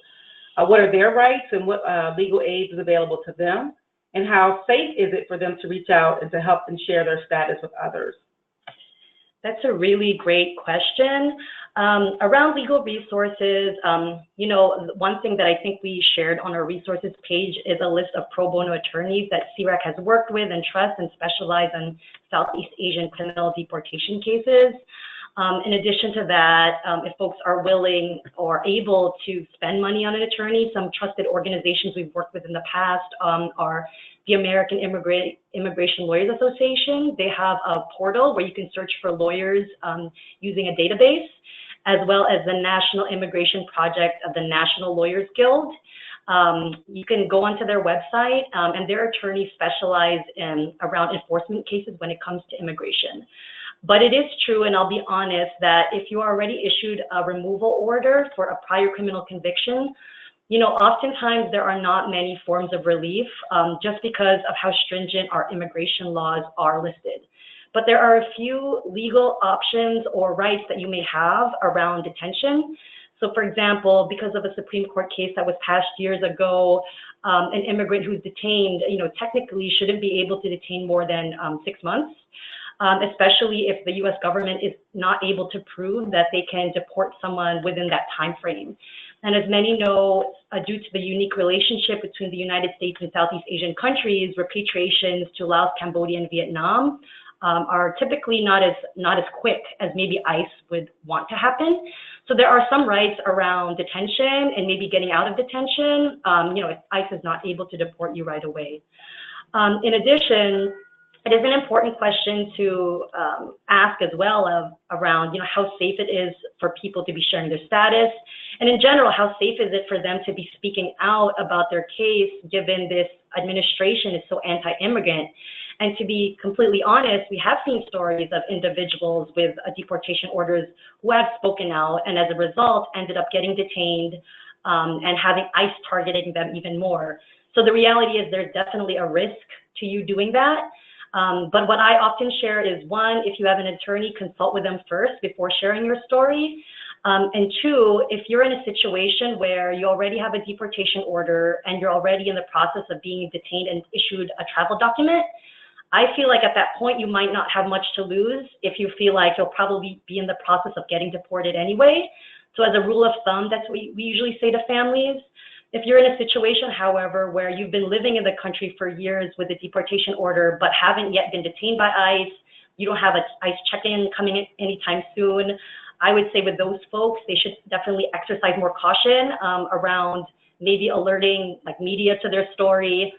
What are their rights and what legal aid is available to them? And how safe is it for them to reach out and to help and share their status with others? That's a really great question. Around legal resources, you know, one thing that I think we shared on our resources page is a list of pro bono attorneys that SEARAC has worked with and trust and specialize in Southeast Asian criminal deportation cases. In addition to that, if folks are willing or able to spend money on an attorney, some trusted organizations we've worked with in the past are the American Immigration Lawyers Association. They have a portal where you can search for lawyers using a database, as well as the National Immigration Project of the National Lawyers Guild. You can go onto their website, and their attorneys specialize around enforcement cases when it comes to immigration. But it is true, and I'll be honest, that if you already issued a removal order for a prior criminal conviction, you know, oftentimes there are not many forms of relief just because of how stringent our immigration laws are listed. But there are a few legal options or rights that you may have around detention. So for example, because of a Supreme Court case that was passed years ago, an immigrant who's detained, you know, technically shouldn't be able to detain more than 6 months. Especially if the U.S. government is not able to prove that they can deport someone within that time frame. And as many know, due to the unique relationship between the United States and Southeast Asian countries, repatriations to Laos, Cambodia, and Vietnam are typically not as quick as maybe ICE would want to happen. So there are some rights around detention and maybe getting out of detention, you know, if ICE is not able to deport you right away. In addition, it is an important question to ask as well around, you know, how safe it is for people to be sharing their status, and in general, how safe is it for them to be speaking out about their case, given this administration is so anti-immigrant. And to be completely honest, we have seen stories of individuals with deportation orders who have spoken out, and as a result, ended up getting detained and having ICE targeting them even more. So the reality is there's definitely a risk to you doing that. But what I often share is, one, if you have an attorney, consult with them first before sharing your story. And two, if you're in a situation where you already have a deportation order and you're already in the process of being detained and issued a travel document, I feel like at that point you might not have much to lose if you feel like you'll probably be in the process of getting deported anyway. So as a rule of thumb, that's what we usually say to families. If you're in a situation, however, where you've been living in the country for years with a deportation order but haven't yet been detained by ICE, you don't have an ICE check-in coming in anytime soon, I would say with those folks, they should definitely exercise more caution around maybe alerting like media to their story.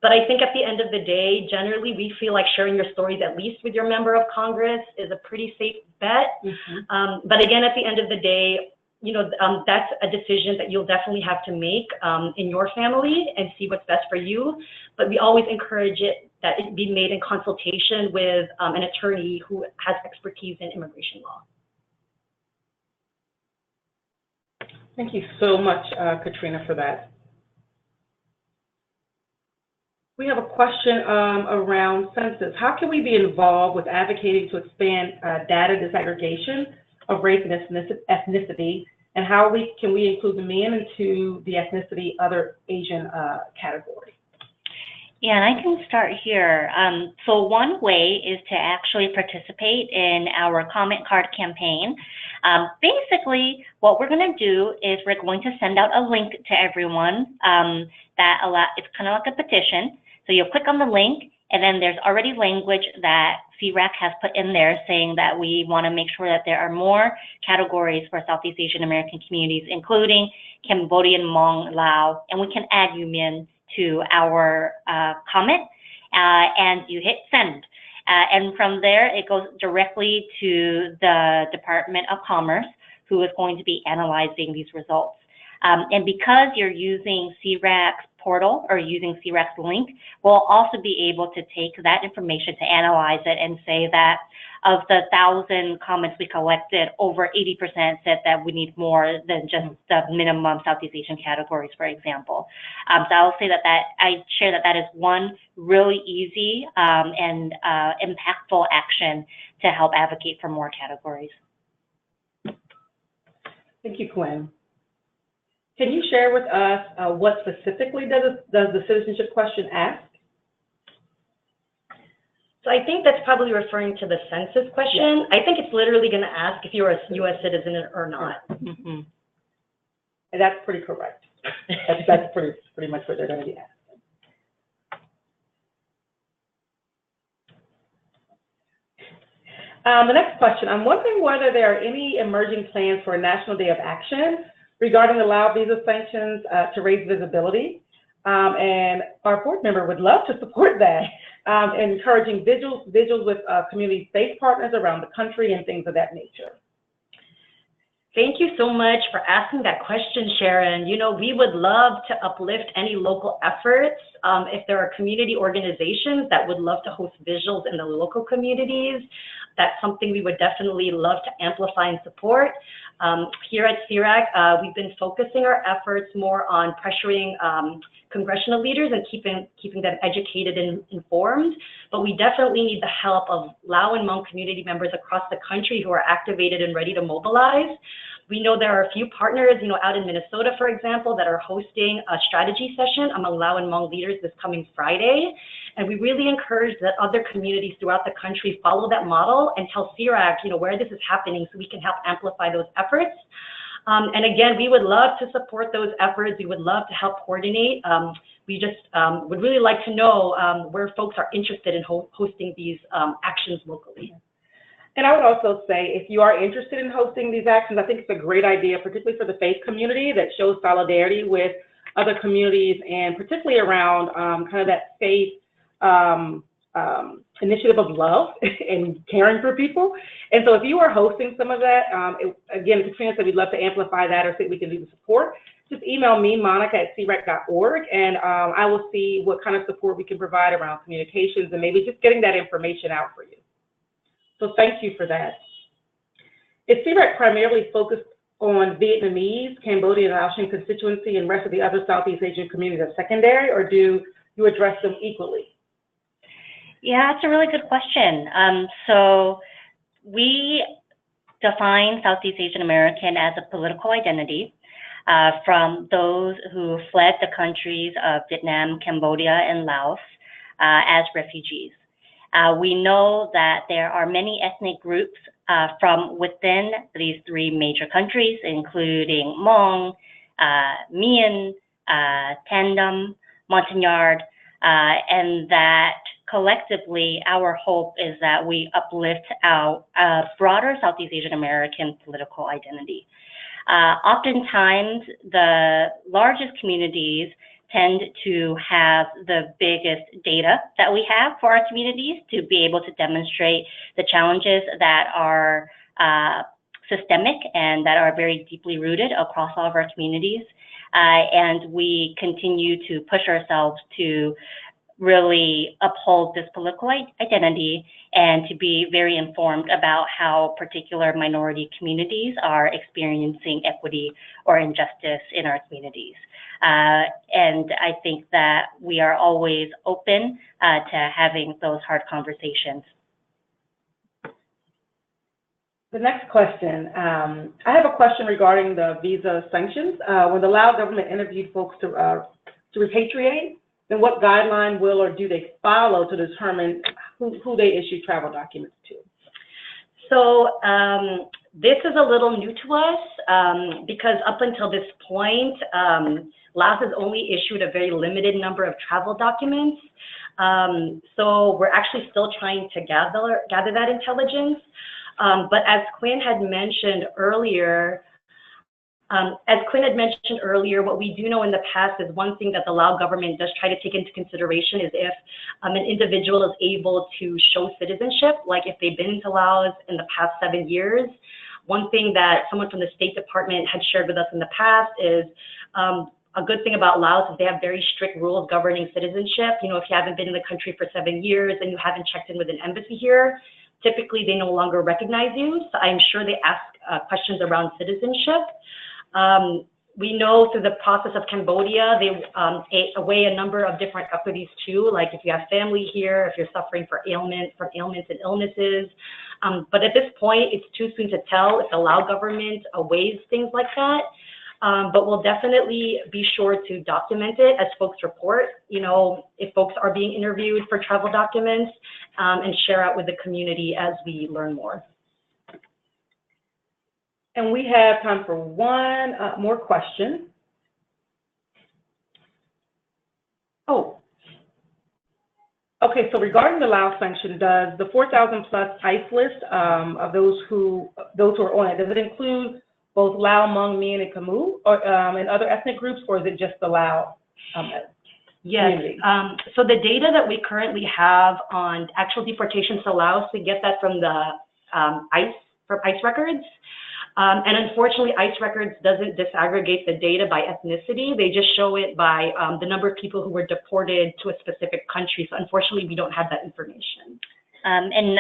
But I think at the end of the day, generally, we feel like sharing your stories, at least with your member of Congress, is a pretty safe bet. Mm-hmm. But again, at the end of the day, you know, that's a decision that you'll definitely have to make in your family and see what's best for you. But we always encourage it that it be made in consultation with an attorney who has expertise in immigration law. Thank you so much, Katrina, for that. We have a question around census. How can we be involved with advocating to expand data disaggregation of race and ethnicity, and how can we include the men into the ethnicity other Asian category? Yeah, and I can start here. So one way is to actually participate in our comment card campaign. Basically, what we're going to do is we're going to send out a link to everyone it's kind of like a petition. So you'll click on the link, and then there's already language that SEARAC has put in there saying that we want to make sure that there are more categories for Southeast Asian American communities, including Cambodian, Hmong, Lao, and we can add Yumin to our comment, and you hit send. And from there, it goes directly to the Department of Commerce, who is going to be analyzing these results. And because you're using SEARAC's portal or using SEARAC's link, we'll also be able to take that information to analyze it and say that of the 1,000 comments we collected, over 80% said that we need more than just the minimum Southeast Asian categories, for example. So I'll say that I share that is one really easy and impactful action to help advocate for more categories. Thank you, Quinn. Can you share with us what specifically does the citizenship question ask? So I think that's probably referring to the census question. Yeah. I think it's literally going to ask if you're a U.S. citizen or not. Mm-hmm. And that's pretty correct. That's pretty much what they're going to be asking. The next question, I'm wondering whether there are any emerging plans for a National Day of Action regarding the Lao visa sanctions to raise visibility. And our board member would love to support that, encouraging vigils with community-based partners around the country and things of that nature. Thank you so much for asking that question, Sharon. You know, we would love to uplift any local efforts. If there are community organizations that would love to host visuals in the local communities, that's something we would definitely love to amplify and support. Here at SEARAC, we've been focusing our efforts more on pressuring congressional leaders and keeping them educated and informed, but we definitely need the help of Lao and Hmong community members across the country who are activated and ready to mobilize. We know there are a few partners, you know, out in Minnesota, for example, that are hosting a strategy session among Lao and Hmong leaders this coming Friday. And we really encourage that other communities throughout the country follow that model and tell SEARAC, you know, where this is happening so we can help amplify those efforts. And again, we would love to support those efforts. We would love to help coordinate. We just would really like to know where folks are interested in hosting these actions locally. And I would also say, if you are interested in hosting these actions, I think it's a great idea, particularly for the faith community, that shows solidarity with other communities, and particularly around kind of that faith initiative of love and caring for people. And so if you are hosting some of that, again, if Katrina said we'd love to amplify that or see if we can do the support, just email me, monica@searac.org, and I will see what kind of support we can provide around communications and maybe just getting that information out for you. So thank you for that. Is SEARAC primarily focused on Vietnamese, Cambodian, and Laotian constituency, and the rest of the other Southeast Asian communities are secondary, or do you address them equally? Yeah, that's a really good question. So we define Southeast Asian American as a political identity from those who fled the countries of Vietnam, Cambodia, and Laos as refugees. We know that there are many ethnic groups from within these three major countries, including Hmong, Mien, Tandem, Montagnard, and that collectively our hope is that we uplift our broader Southeast Asian American political identity. Oftentimes, the largest communities tend to have the biggest data that we have for our communities to be able to demonstrate the challenges that are systemic and that are very deeply rooted across all of our communities. And we continue to push ourselves to really uphold this political identity and to be very informed about how particular minority communities are experiencing equity or injustice in our communities. And I think that we are always open to having those hard conversations. The next question, I have a question regarding the visa sanctions. When the Lao government interviewed folks to repatriate, then what guideline will or do they follow to determine who they issue travel documents to? So this is a little new to us because up until this point, Laos has only issued a very limited number of travel documents. So we're actually still trying to gather that intelligence. But as Quinn had mentioned earlier, what we do know in the past is one thing that the Lao government does try to take into consideration is if an individual is able to show citizenship, like if they've been into Laos in the past 7 years. One thing that someone from the State Department had shared with us in the past is a good thing about Laos is they have very strict rules governing citizenship. You know, if you haven't been in the country for 7 years and you haven't checked in with an embassy here, typically they no longer recognize you. So I'm sure they ask questions around citizenship. We know through the process of Cambodia, they weigh a number of different equities too, like if you have family here, if you're suffering from ailments and illnesses. But at this point, it's too soon to tell if the Lao government weighs things like that. But we'll definitely be sure to document it as folks report, you know, if folks are being interviewed for travel documents, and share out with the community as we learn more. And we have time for one more question. Okay, so regarding the Lao sanction, does the 4,000 plus ICE list of those who are on it, does it include both Lao, Hmong, Mien, and Khmer, or and other ethnic groups, or is it just the Lao community? Yes. So the data that we currently have on actual deportations to Laos, we get that from the ICE records. And unfortunately, ICE records doesn't disaggregate the data by ethnicity. They just show it by the number of people who were deported to a specific country. So unfortunately, we don't have that information. And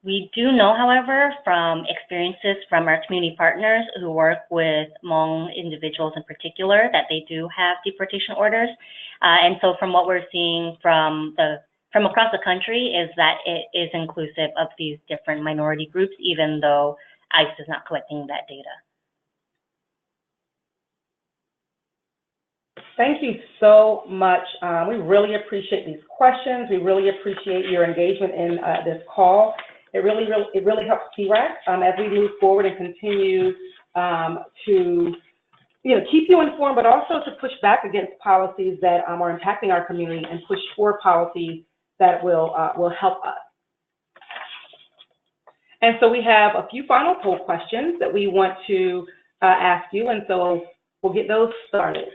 we do know, however, from experiences from our community partners who work with Hmong individuals in particular, that they do have deportation orders. And so from what we're seeing from across the country is that it is inclusive of these different minority groups, even though ICE is not collecting that data. Thank you so much. We really appreciate these questions. We really appreciate your engagement in this call. It really helps SEARAC as we move forward and continue to keep you informed, but also to push back against policies that are impacting our community and push for policies that will help us. And so we have a few final poll questions that we want to ask you, and so we'll get those started.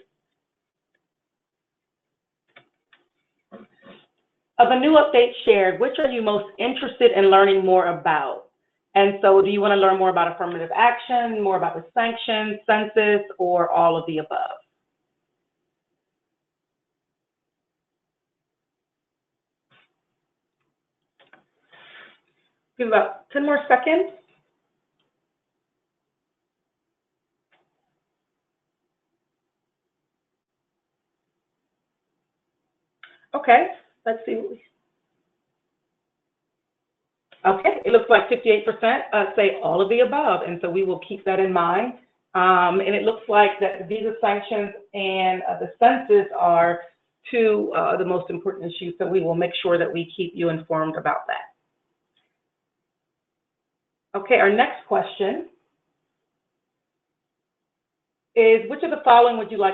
Of the new updates shared, which are you most interested in learning more about? And so do you want to learn more about affirmative action, more about the sanctions, census, or all of the above? Give about 10 more seconds. Okay, let's see. Okay, it looks like 58% say all of the above, and so we will keep that in mind. And it looks like that the visa sanctions and the census are two of the most important issues, so we will make sure that we keep you informed about that. Okay, our next question is, which of the following would you like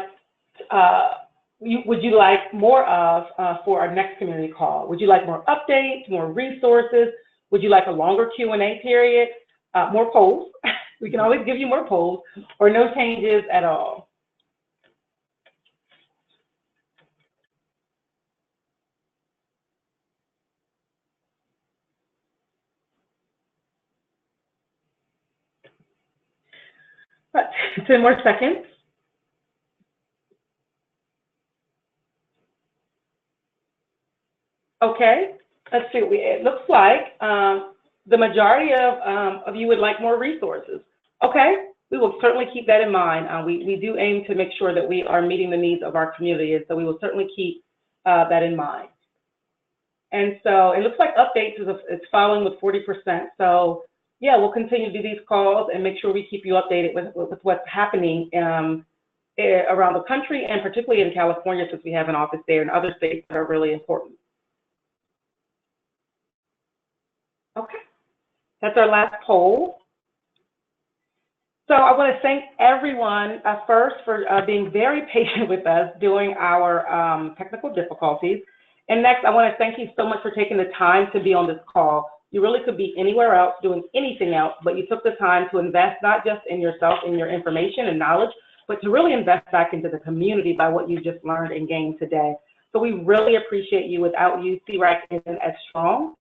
more of for our next community call? Would you like more updates, more resources? Would you like a longer Q&A period, more polls? We can always give you more polls, or no changes at all. Right, 10 more seconds. Okay, let's see. It looks like the majority of you would like more resources. Okay, we will certainly keep that in mind. We do aim to make sure that we are meeting the needs of our community, and so we will certainly keep that in mind. And so it looks like updates is following with 40%. So yeah, we'll continue to do these calls and make sure we keep you updated with what's happening around the country, and particularly in California, since we have an office there, and other states that are really important. Okay, that's our last poll. So I want to thank everyone first for being very patient with us during our technical difficulties. And next, I want to thank you so much for taking the time to be on this call. You really could be anywhere else doing anything else, but you took the time to invest not just in yourself and your information and knowledge, but to really invest back into the community by what you just learned and gained today. So we really appreciate you. Without you, SEARAC isn't as strong,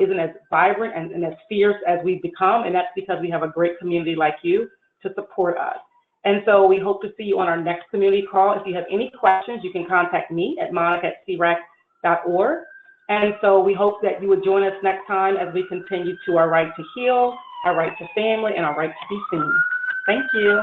isn't as vibrant and as fierce as we've become, and that's because we have a great community like you to support us. And so we hope to see you on our next community call. If you have any questions, you can contact me at monica@searac.org. And so we hope that you would join us next time as we continue to our right to heal, our right to family, and our right to be seen. Thank you.